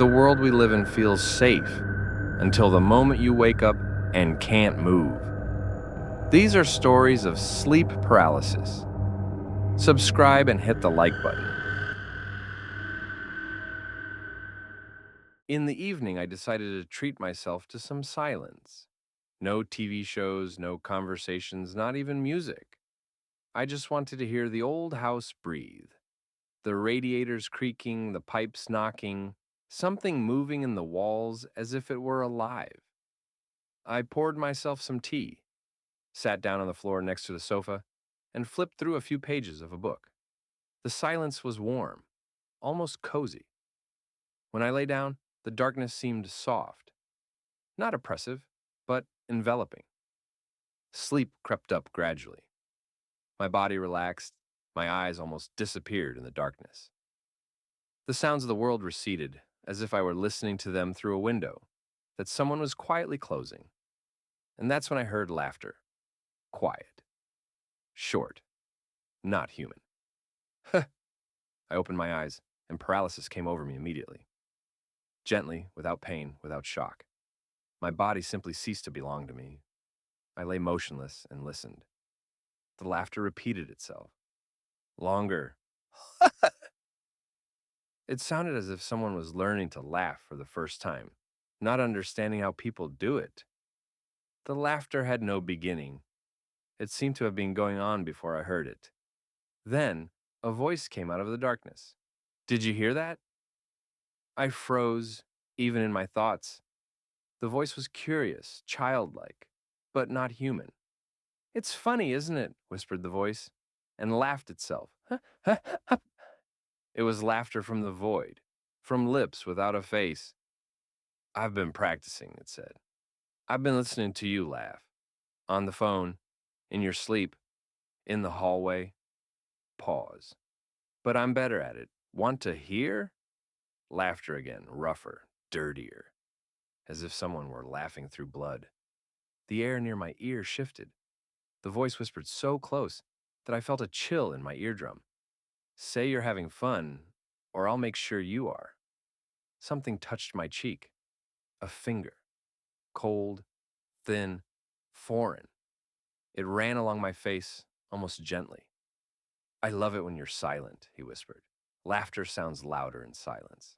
the world we live in feels safe until the moment you wake up and can't move. These are stories of sleep paralysis. Subscribe and hit the like button. In the evening, I decided to treat myself to some silence. No TV shows, no conversations, not even music. I just wanted to hear the old house breathe. The radiators creaking, the pipes knocking, something moving in the walls as if it were alive. I poured myself some tea, sat down on the floor next to the sofa, and flipped through a few pages of a book. The silence was warm, almost cozy. When I lay down, the darkness seemed soft, not oppressive, but enveloping. Sleep crept up gradually. My body relaxed, my eyes almost disappeared in the darkness. The sounds of the world receded, as if I were listening to them through a window that someone was quietly closing. And that's when I heard laughter. Quiet. Short. Not human. I opened my eyes, and paralysis came over me immediately. Gently, without pain, without shock. My body simply ceased to belong to me. I lay motionless and listened. The laughter repeated itself. Longer. It sounded as if someone was learning to laugh for the first time, not understanding how people do it. The laughter had no beginning. It seemed to have been going on before I heard it. Then, a voice came out of the darkness. Did you hear that? I froze, even in my thoughts. The voice was curious, childlike, but not human. It's funny, isn't it? Whispered the voice, and laughed itself. It was laughter from the void, from lips without a face. I've been practicing, it said. I've been listening to you laugh. On the phone, in your sleep, in the hallway. Pause. But I'm better at it. Want to hear? Laughter again, rougher, dirtier, as if someone were laughing through blood. The air near my ear shifted. The voice whispered so close that I felt a chill in my eardrum. Say you're having fun, or I'll make sure you are. Something touched my cheek. A finger. Cold, thin, foreign. It ran along my face, almost gently. I love it when you're silent, he whispered. Laughter sounds louder in silence.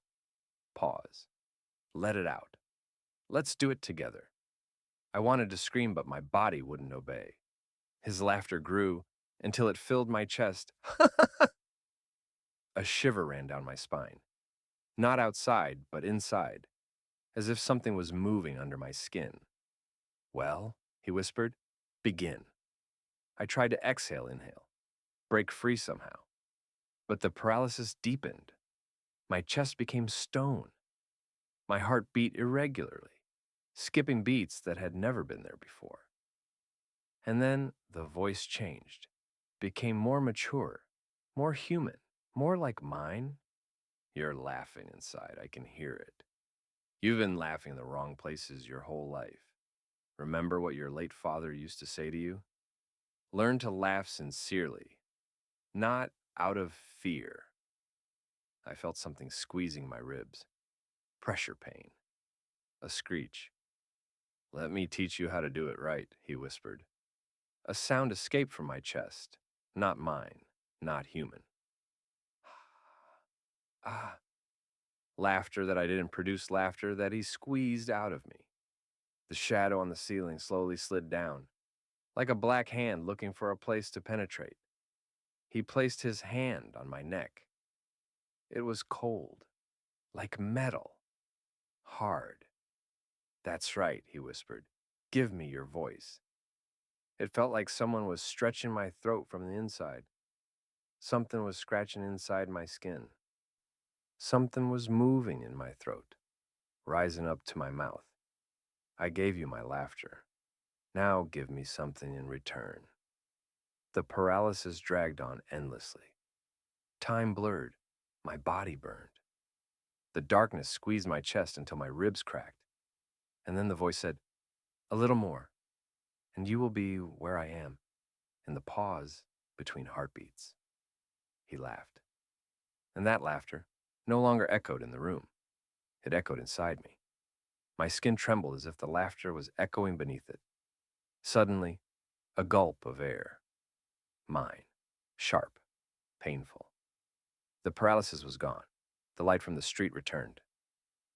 Pause. Let it out. Let's do it together. I wanted to scream, but my body wouldn't obey. His laughter grew until it filled my chest. A shiver ran down my spine. Not outside, but inside, as if something was moving under my skin. Well, he whispered, begin. I tried to exhale, inhale, break free somehow. But the paralysis deepened. My chest became stone. My heart beat irregularly, skipping beats that had never been there before. And then the voice changed, became more mature, more human, more like mine. You're laughing inside, I can hear it. You've been laughing in the wrong places your whole life. Remember what your late father used to say to you? Learn to laugh sincerely, not out of fear. I felt something squeezing my ribs. Pressure pain. A screech. Let me teach you how to do it right, he whispered. A sound escaped from my chest. Not mine, not human. Ah. Laughter that I didn't produce, laughter that he squeezed out of me. The shadow on the ceiling slowly slid down, like a black hand looking for a place to penetrate. He placed his hand on my neck. It was cold, like metal, hard. That's right, he whispered. Give me your voice. It felt like someone was stretching my throat from the inside. Something was scratching inside my skin. Something was moving in my throat, rising up to my mouth. I gave you my laughter. Now give me something in return. The paralysis dragged on endlessly. Time blurred. My body burned. The darkness squeezed my chest until my ribs cracked. And then the voice said, a little more, and you will be where I am, in the pause between heartbeats. He laughed. And that laughter no longer echoed in the room. It echoed inside me. My skin trembled as if the laughter was echoing beneath it. Suddenly, a gulp of air. Mine. Sharp. Painful. The paralysis was gone. The light from the street returned.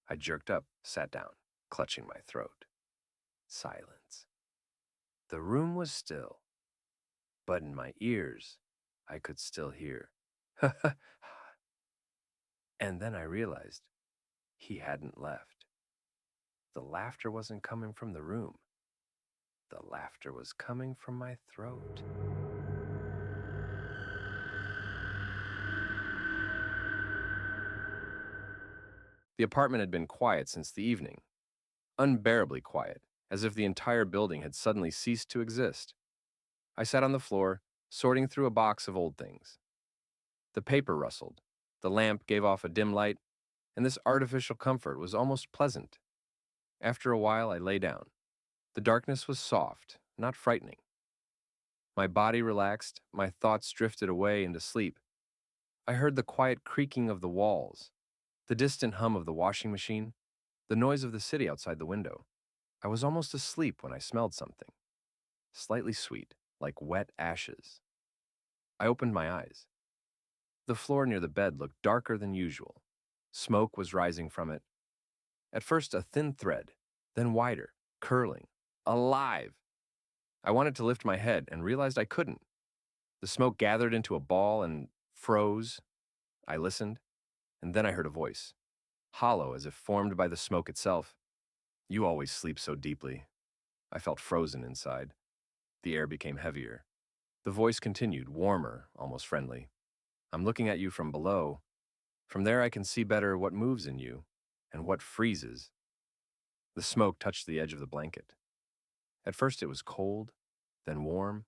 I jerked up, sat down, clutching my throat. Silence. The room was still, but in my ears, I could still hear. And then I realized he hadn't left. The laughter wasn't coming from the room. The laughter was coming from my throat. The apartment had been quiet since the evening, unbearably quiet, as if the entire building had suddenly ceased to exist. I sat on the floor, sorting through a box of old things. The paper rustled, the lamp gave off a dim light, and this artificial comfort was almost pleasant. After a while, I lay down. The darkness was soft, not frightening. My body relaxed, my thoughts drifted away into sleep. I heard the quiet creaking of the walls, the distant hum of the washing machine, the noise of the city outside the window. I was almost asleep when I smelled something, slightly sweet, like wet ashes. I opened my eyes. The floor near the bed looked darker than usual. Smoke was rising from it. At first a thin thread, then wider, curling, alive. I wanted to lift my head and realized I couldn't. The smoke gathered into a ball and froze. I listened, and then I heard a voice, hollow as if formed by the smoke itself. "You always sleep so deeply." I felt frozen inside. The air became heavier. The voice continued, warmer, almost friendly. "I'm looking at you from below. From there I can see better what moves in you and what freezes." The smoke touched the edge of the blanket. At first it was cold, then warm,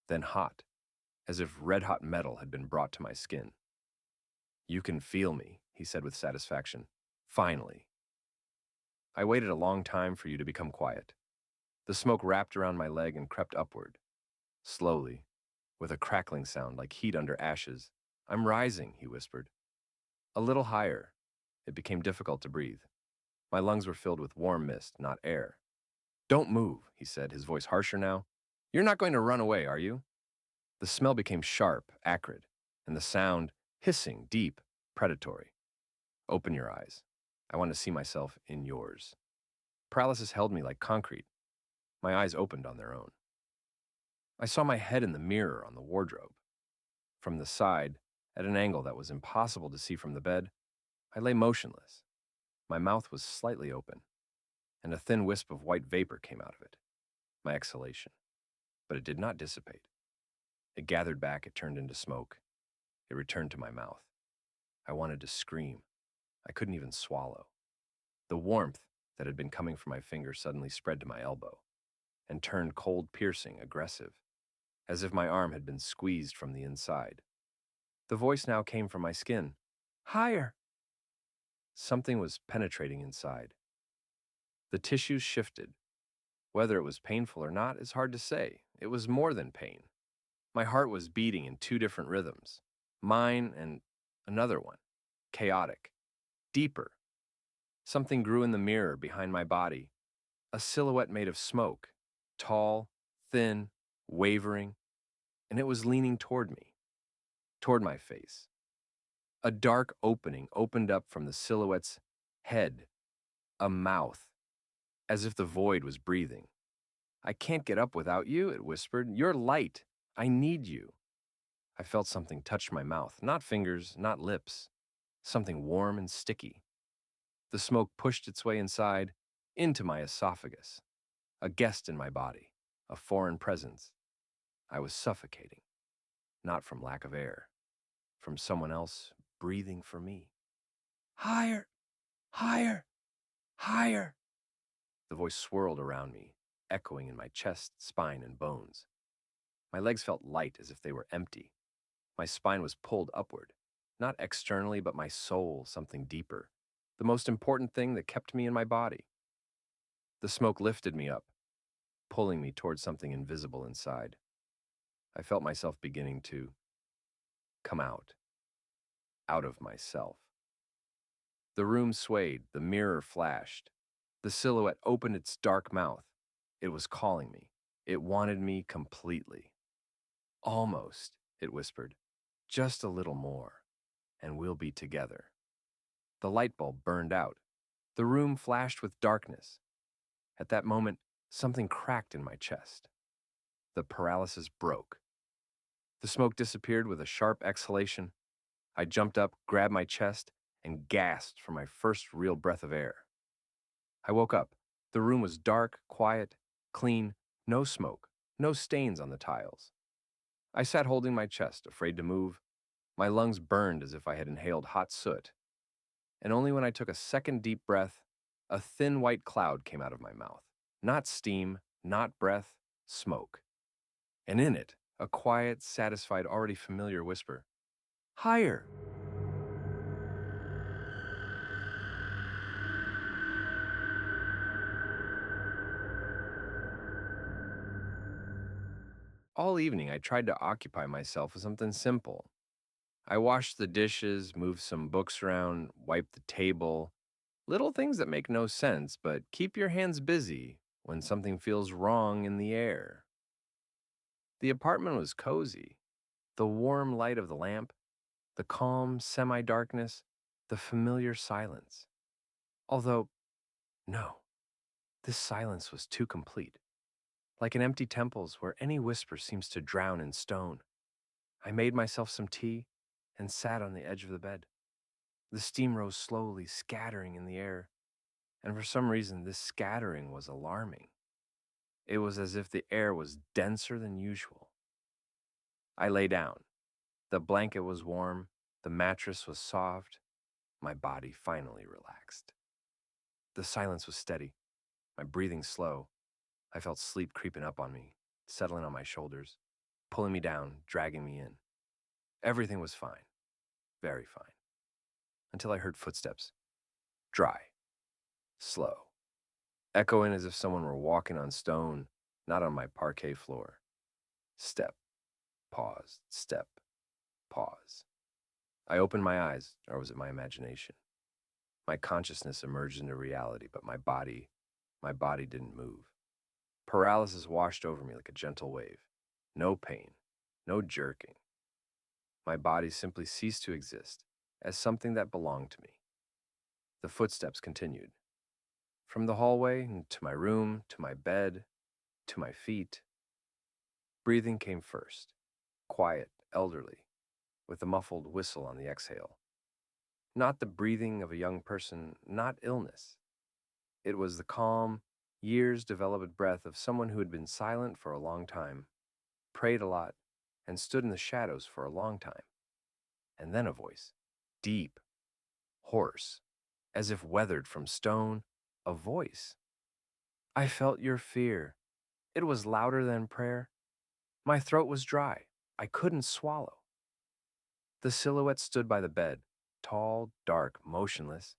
then hot, as if red-hot metal had been brought to my skin. "You can feel me," he said with satisfaction. "Finally." I waited a long time for you to become quiet. The smoke wrapped around my leg and crept upward. Slowly, with a crackling sound like heat under ashes. "I'm rising," he whispered. A little higher. It became difficult to breathe. My lungs were filled with warm mist, not air. "Don't move," he said, his voice harsher now. "You're not going to run away, are you?" The smell became sharp, acrid, and the sound hissing, deep, predatory. "Open your eyes. I want to see myself in yours." Paralysis held me like concrete. My eyes opened on their own. I saw my head in the mirror on the wardrobe. From the side, at an angle that was impossible to see from the bed, I lay motionless. My mouth was slightly open, and a thin wisp of white vapor came out of it, my exhalation. But it did not dissipate. It gathered back, it turned into smoke. It returned to my mouth. I wanted to scream. I couldn't even swallow. The warmth that had been coming from my finger suddenly spread to my elbow and turned cold, piercing, aggressive, as if my arm had been squeezed from the inside. The voice now came from my skin. "Higher!" Something was penetrating inside. The tissues shifted. Whether it was painful or not is hard to say. It was more than pain. My heart was beating in two different rhythms, mine and another one, chaotic, deeper. Something grew in the mirror behind my body, a silhouette made of smoke, tall, thin, wavering, and it was leaning toward me, toward my face. A dark opening opened up from the silhouette's head, a mouth, as if the void was breathing. "I can't get up without you," it whispered. "You're light. I need you." I felt something touch my mouth, not fingers, not lips, something warm and sticky. The smoke pushed its way inside, into my esophagus, a guest in my body, a foreign presence. I was suffocating, not from lack of air, from someone else breathing for me. "Higher, higher, higher." The voice swirled around me, echoing in my chest, spine, and bones. My legs felt light as if they were empty. My spine was pulled upward, not externally, but my soul, something deeper, the most important thing that kept me in my body. The smoke lifted me up, pulling me towards something invisible inside. I felt myself beginning to come out of myself. The room swayed, the mirror flashed. The silhouette opened its dark mouth. It was calling me. It wanted me completely. Almost, it whispered. Just a little more, and we'll be together. The light bulb burned out. The room flashed with darkness. At that moment, something cracked in my chest. The paralysis broke. The smoke disappeared with a sharp exhalation. I jumped up, grabbed my chest, and gasped for my first real breath of air. I woke up. The room was dark, quiet, clean, no smoke, no stains on the tiles. I sat holding my chest, afraid to move. My lungs burned as if I had inhaled hot soot. And only when I took a second deep breath, a thin white cloud came out of my mouth. Not steam, not breath, smoke. And in it, a quiet, satisfied, already familiar whisper. Higher! All evening, I tried to occupy myself with something simple. I washed the dishes, moved some books around, wiped the table. Little things that make no sense, but keep your hands busy when something feels wrong in the air. The apartment was cozy. The warm light of the lamp, the calm semi-darkness, the familiar silence. Although, no, this silence was too complete. Like an empty temple's where any whisper seems to drown in stone. I made myself some tea and sat on the edge of the bed. The steam rose slowly, scattering in the air, and for some reason this scattering was alarming. It was as if the air was denser than usual. I lay down. The blanket was warm, the mattress was soft, my body finally relaxed. The silence was steady, my breathing slow. I felt sleep creeping up on me, settling on my shoulders, pulling me down, dragging me in. Everything was fine, very fine, until I heard footsteps. Dry, slow, echoing as if someone were walking on stone, not on my parquet floor. Step, pause, step, pause. I opened my eyes, or was it my imagination? My consciousness emerged into reality, but my body didn't move. Paralysis washed over me like a gentle wave. No pain, no jerking. My body simply ceased to exist as something that belonged to me. The footsteps continued. From the hallway to my room, to my bed, to my feet. Breathing came first, quiet, elderly, with a muffled whistle on the exhale. Not the breathing of a young person, not illness. It was the calm, years-developed breath of someone who had been silent for a long time, prayed a lot, and stood in the shadows for a long time. And then a voice, deep, hoarse, as if weathered from stone, a voice. I felt your fear. It was louder than prayer. My throat was dry. I couldn't swallow. The silhouette stood by the bed, tall, dark, motionless.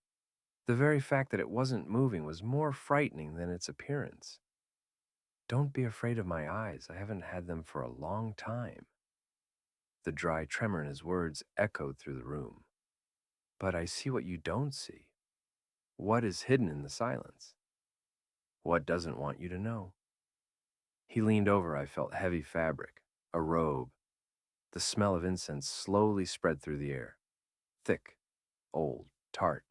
The very fact that it wasn't moving was more frightening than its appearance. Don't be afraid of my eyes. I haven't had them for a long time. The dry tremor in his words echoed through the room. But I see what you don't see. What is hidden in the silence? What doesn't want you to know? He leaned over. I felt heavy fabric, a robe. The smell of incense slowly spread through the air. Thick, old, tart.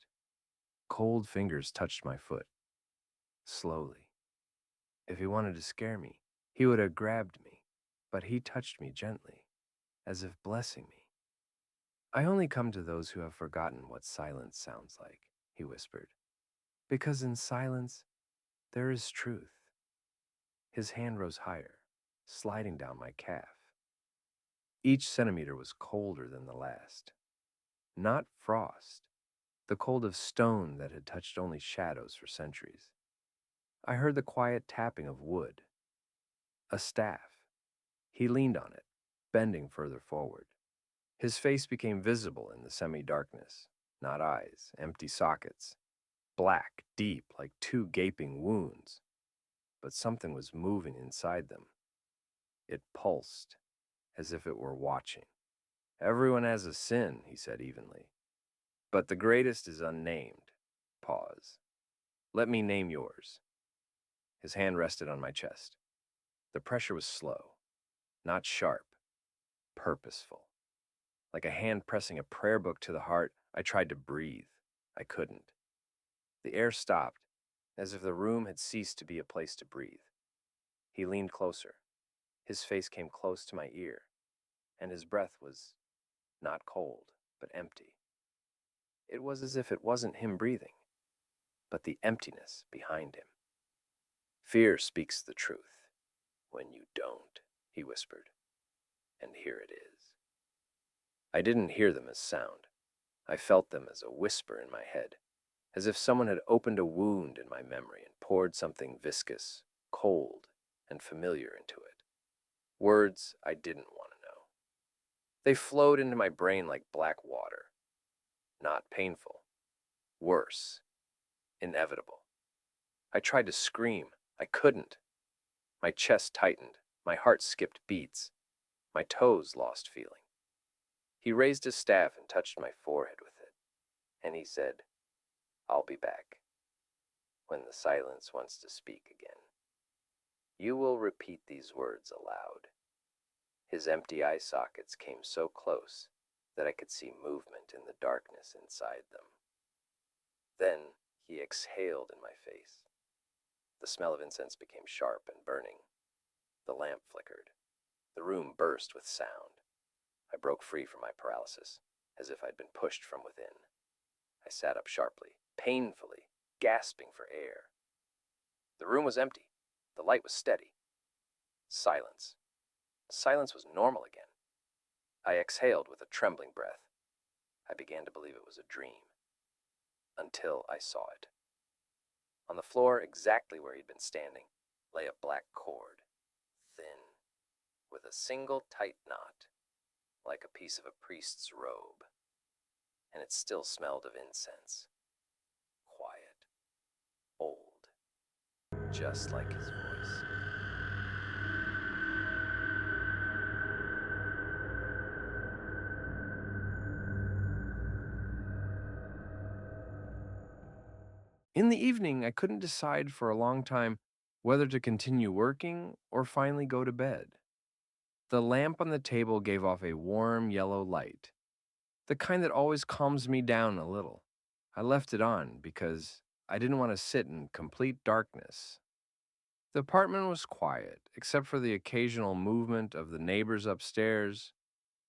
Cold fingers touched my foot. Slowly. If he wanted to scare me, he would have grabbed me, but he touched me gently, as if blessing me. I only come to those who have forgotten what silence sounds like, he whispered, because in silence there is truth. His hand rose higher, sliding down my calf. Each centimeter was colder than the last. Not frost, the cold of stone that had touched only shadows for centuries. I heard the quiet tapping of wood. A staff. He leaned on it, bending further forward. His face became visible in the semi-darkness. Not eyes, empty sockets. Black, deep, like two gaping wounds. But something was moving inside them. It pulsed, as if it were watching. Everyone has a sin, he said evenly. But the greatest is unnamed. Pause. Let me name yours. His hand rested on my chest. The pressure was slow, not sharp, purposeful. Like a hand pressing a prayer book to the heart, I tried to breathe. I couldn't. The air stopped, as if the room had ceased to be a place to breathe. He leaned closer. His face came close to my ear, and his breath was not cold, but empty. It was as if it wasn't him breathing, but the emptiness behind him. Fear speaks the truth. When you don't, he whispered, and here it is. I didn't hear them as sound. I felt them as a whisper in my head, as if someone had opened a wound in my memory and poured something viscous, cold, and familiar into it. Words I didn't want to know. They flowed into my brain like black water. Not painful. Worse. Inevitable. I tried to scream. I couldn't. My chest tightened. My heart skipped beats. My toes lost feeling. He raised his staff and touched my forehead with it. And he said, "I'll be back. When the silence wants to speak again, you will repeat these words aloud." His empty eye sockets came so close that I could see movement in the darkness inside them. Then he exhaled in my face. The smell of incense became sharp and burning. The lamp flickered. The room burst with sound. I broke free from my paralysis, as if I'd been pushed from within. I sat up sharply, painfully, gasping for air. The room was empty. The light was steady. Silence. Silence was normal again. I exhaled with a trembling breath. I began to believe it was a dream. Until I saw it. On the floor, exactly where he'd been standing, lay a black cord. Thin, with a single tight knot, like a piece of a priest's robe. And it still smelled of incense. Quiet. Old. Just like his voice. In the evening, I couldn't decide for a long time whether to continue working or finally go to bed. The lamp on the table gave off a warm yellow light, the kind that always calms me down a little. I left it on because I didn't want to sit in complete darkness. The apartment was quiet, except for the occasional movement of the neighbors upstairs,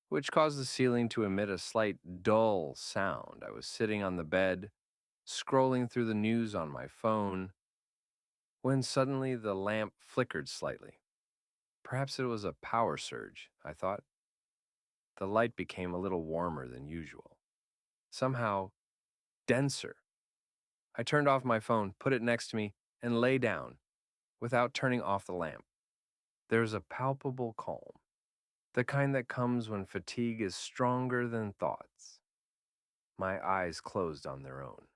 which caused the ceiling to emit a slight dull sound. I was sitting on the bed, scrolling through the news on my phone, when suddenly the lamp flickered slightly. Perhaps it was a power surge, I thought. The light became a little warmer than usual, somehow denser. I turned off my phone, put it next to me, and lay down without turning off the lamp. There was a palpable calm, the kind that comes when fatigue is stronger than thoughts. My eyes closed on their own.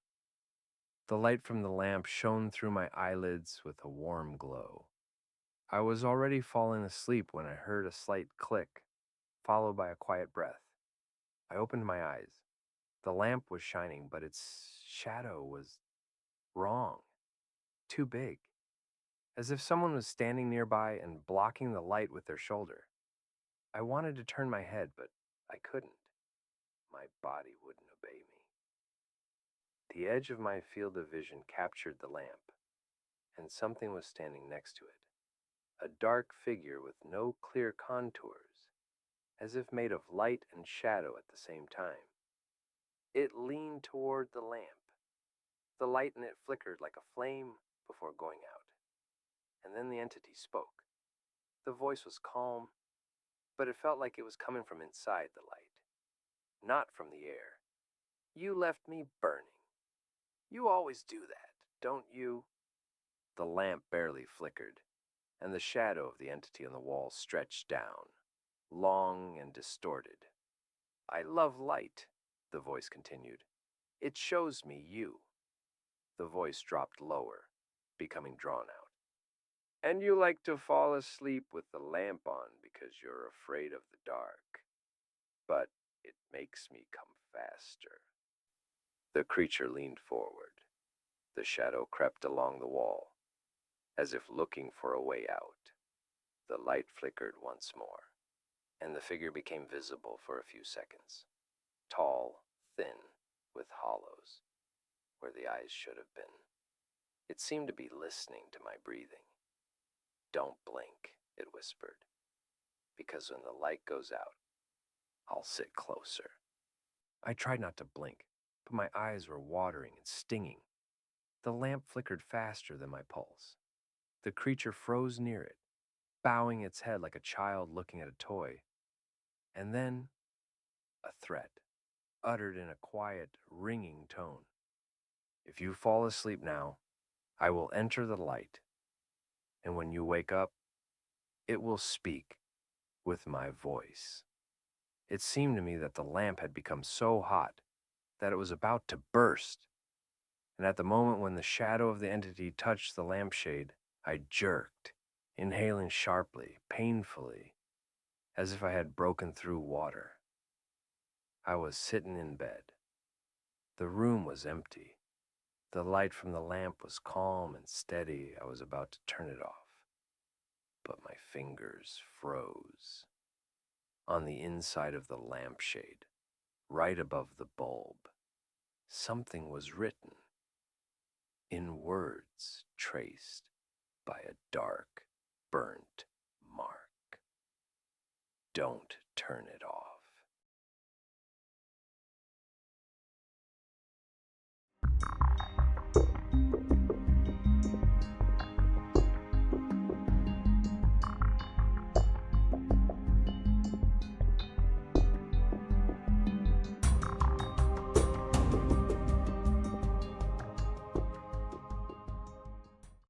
The light from the lamp shone through my eyelids with a warm glow. I was already falling asleep when I heard a slight click, followed by a quiet breath. I opened my eyes. The lamp was shining, but its shadow was wrong, too big, as if someone was standing nearby and blocking the light with their shoulder. I wanted to turn my head, but I couldn't. My body wouldn't obey me. The edge of my field of vision captured the lamp, and something was standing next to it. A dark figure with no clear contours, as if made of light and shadow at the same time. It leaned toward the lamp. The light in it flickered like a flame before going out. And then the entity spoke. The voice was calm, but it felt like it was coming from inside the light, not from the air. "You left me burning. You always do that, don't you?" The lamp barely flickered, and the shadow of the entity on the wall stretched down, long and distorted. "I love light," the voice continued. "It shows me you." The voice dropped lower, becoming drawn out. "And you like to fall asleep with the lamp on because you're afraid of the dark. But it makes me come faster." The creature leaned forward. The shadow crept along the wall, as if looking for a way out. The light flickered once more, and the figure became visible for a few seconds. Tall, thin, with hollows, where the eyes should have been. It seemed to be listening to my breathing. "Don't blink," it whispered, "because when the light goes out, I'll sit closer." I tried not to blink, but my eyes were watering and stinging. The lamp flickered faster than my pulse. The creature froze near it, bowing its head like a child looking at a toy. And then, a threat, uttered in a quiet, ringing tone. "If you fall asleep now, I will enter the light, and when you wake up, it will speak with my voice." It seemed to me that the lamp had become so hot that it was about to burst, and at the moment when the shadow of the entity touched the lampshade, I jerked, inhaling sharply, painfully, as if I had broken through water. I was sitting in bed. The room was empty. The light from the lamp was calm and steady. I was about to turn it off, but my fingers froze. On the inside of the lampshade, right above the bulb, something was written, in words traced by a dark, burnt mark. "Don't turn it off."